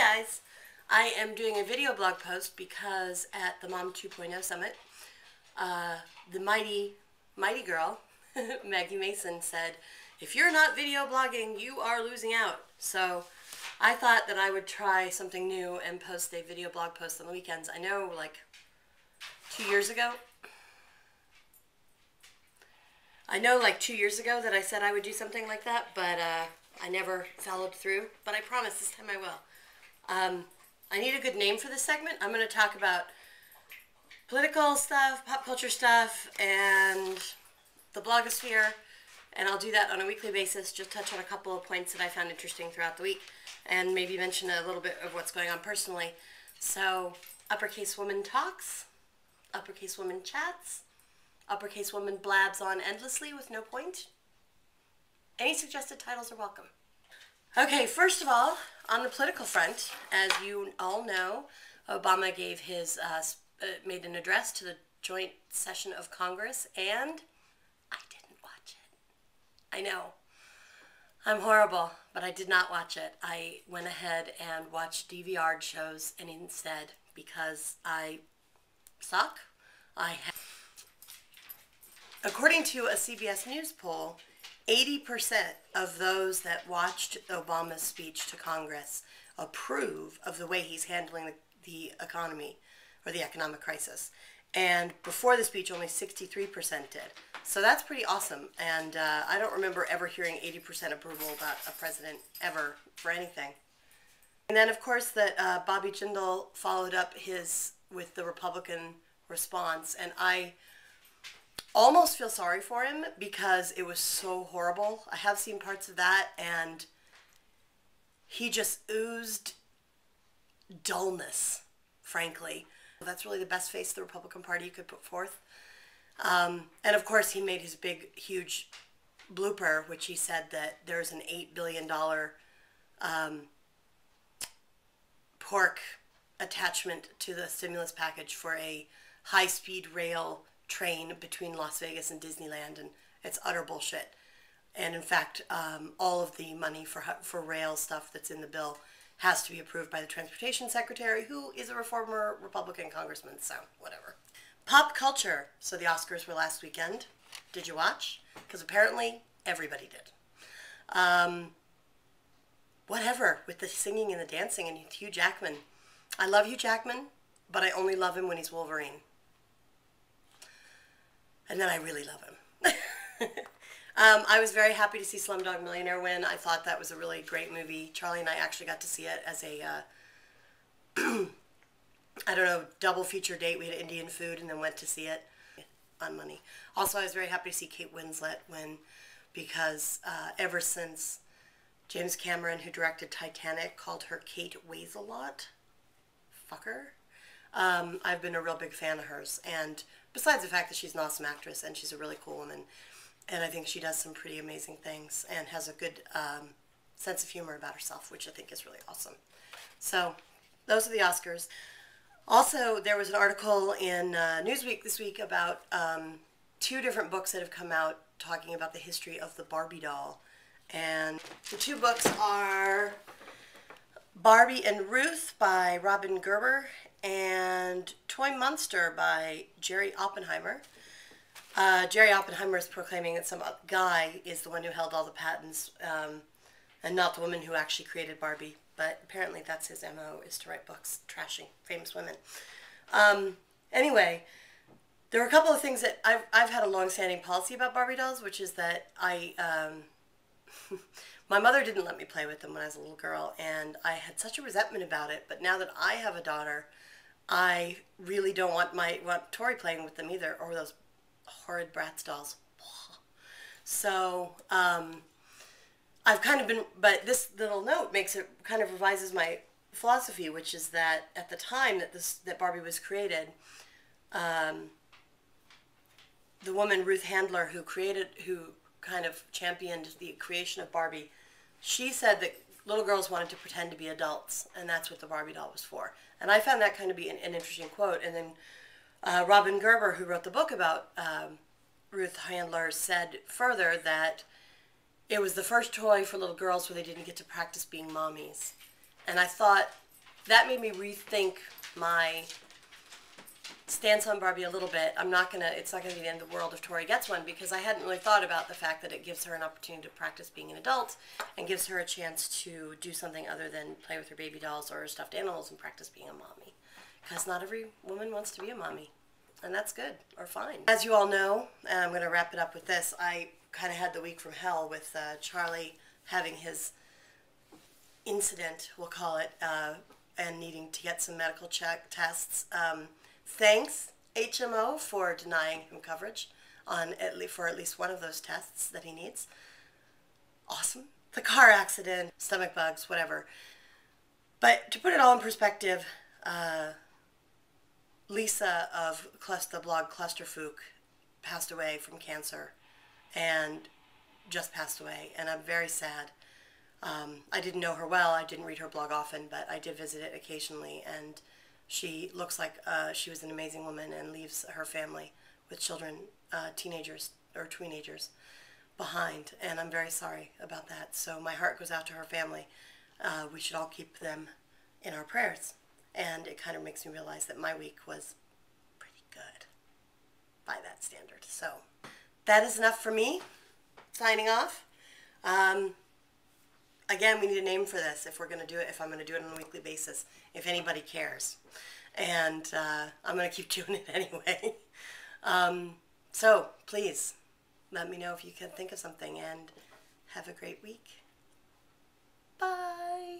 guys, I am doing a video blog post because at the Mom 2.0 Summit, the mighty girl, Maggie Mason, said, if you're not video blogging, you are losing out. So I thought that I would try something new and post a video blog post on the weekends. I know like 2 years ago, that I said I would do something like that, but I never followed through. But I promise this time I will. I need a good name for this segment. I'm going to talk about political stuff, pop culture stuff, and the blogosphere, and I'll do that on a weekly basis, just touch on a couple of points that I found interesting throughout the week, and maybe mention a little bit of what's going on personally. So, Uppercase Woman Talks, Uppercase Woman Chats, Uppercase Woman Blabs on endlessly with no point. Any suggested titles are welcome. Okay, first of all, on the political front, as you all know, Obama gave his made an address to the joint session of Congress, and I didn't watch it. I know. I'm horrible, but I did not watch it. I went ahead and watched DVR shows and instead, because I suck. According to a CBS News poll, 80% of those that watched Obama's speech to Congress approve of the way he's handling the economy, or the economic crisis. And before the speech, only 63% did. So that's pretty awesome. And I don't remember ever hearing 80% approval about a president ever for anything. And then, of course, that Bobby Jindal followed up with the Republican response. And I almost feel sorry for him because it was so horrible. I have seen parts of that, and he just oozed dullness, frankly. That's really the best face the Republican Party could put forth. And of course, he made his big, huge blooper, which he said that there's an $8 billion pork attachment to the stimulus package for a high-speed rail train between Las Vegas and Disneyland, and it's utter bullshit. And in fact, all of the money for rail stuff that's in the bill has to be approved by the Transportation Secretary, who is a former Republican congressman, so whatever. Pop culture. So the Oscars were last weekend. Did you watch? Because apparently everybody did. Whatever, with the singing and the dancing and Hugh Jackman. I love Hugh Jackman, but I only love him when he's Wolverine. And then I really love him. I was very happy to see Slumdog Millionaire win. I thought that was a really great movie. Charlie and I actually got to see it as a, I don't know, double feature date. We had Indian food and then went to see it on money. Also, I was very happy to see Kate Winslet win because ever since James Cameron, who directed Titanic, called her Kate Weighs a Lot, fucker, I've been a real big fan of hers. And besides the fact that she's an awesome actress and she's a really cool woman, and I think she does some pretty amazing things and has a good sense of humor about herself, which I think is really awesome. So those are the Oscars. Also, there was an article in Newsweek this week about 2 different books that have come out talking about the history of the Barbie doll. And the 2 books are Barbie and Ruth by Robin Gerber and Toy Monster by Jerry Oppenheimer. Jerry Oppenheimer is proclaiming that some guy is the one who held all the patents and not the woman who actually created Barbie. But apparently that's his MO, is to write books trashing famous women. Anyway, there were a couple of things that I've had a long-standing policy about Barbie dolls, which is that my mother didn't let me play with them when I was a little girl, and I had such a resentment about it. But now that I have a daughter, I really don't want Tori playing with them either, or those horrid Bratz dolls. So I've kind of been, but this little note kind of revises my philosophy, which is that at the time that Barbie was created, the woman Ruth Handler, who kind of championed the creation of Barbie, she said that little girls wanted to pretend to be adults, and that's what the Barbie doll was for. And I found that kind of be an interesting quote. And then Robin Gerber, who wrote the book about Ruth Handler, said further that it was the first toy for little girls where they didn't get to practice being mommies. And I thought that made me rethink my stance on Barbie a little bit. It's not gonna be the end of the world if Tori gets one, because I hadn't really thought about the fact that it gives her an opportunity to practice being an adult and gives her a chance to do something other than play with her baby dolls or her stuffed animals and practice being a mommy. Because not every woman wants to be a mommy, and that's good or fine. As you all know, and I'm gonna wrap it up with this, I kind of had the week from hell with Charlie having his incident, we'll call it, and needing to get some medical tests. Thanks, HMO, for denying him coverage for at least one of those tests that he needs. Awesome. The car accident, stomach bugs, whatever. But to put it all in perspective, Lisa of the blog Clusterfook passed away from cancer, and just passed away, and I'm very sad. I didn't know her well. I didn't read her blog often, but I did visit it occasionally, and she looks like she was an amazing woman and leaves her family with children, teenagers or tweenagers behind, and I'm very sorry about that. So my heart goes out to her family. We should all keep them in our prayers, and it kind of makes me realize that my week was pretty good by that standard. So that is enough for me. Signing off. Again, we need a name for this if we're going to do it, if I'm going to do it on a weekly basis, if anybody cares. And I'm going to keep doing it anyway. So please let me know if you can think of something, and have a great week. Bye.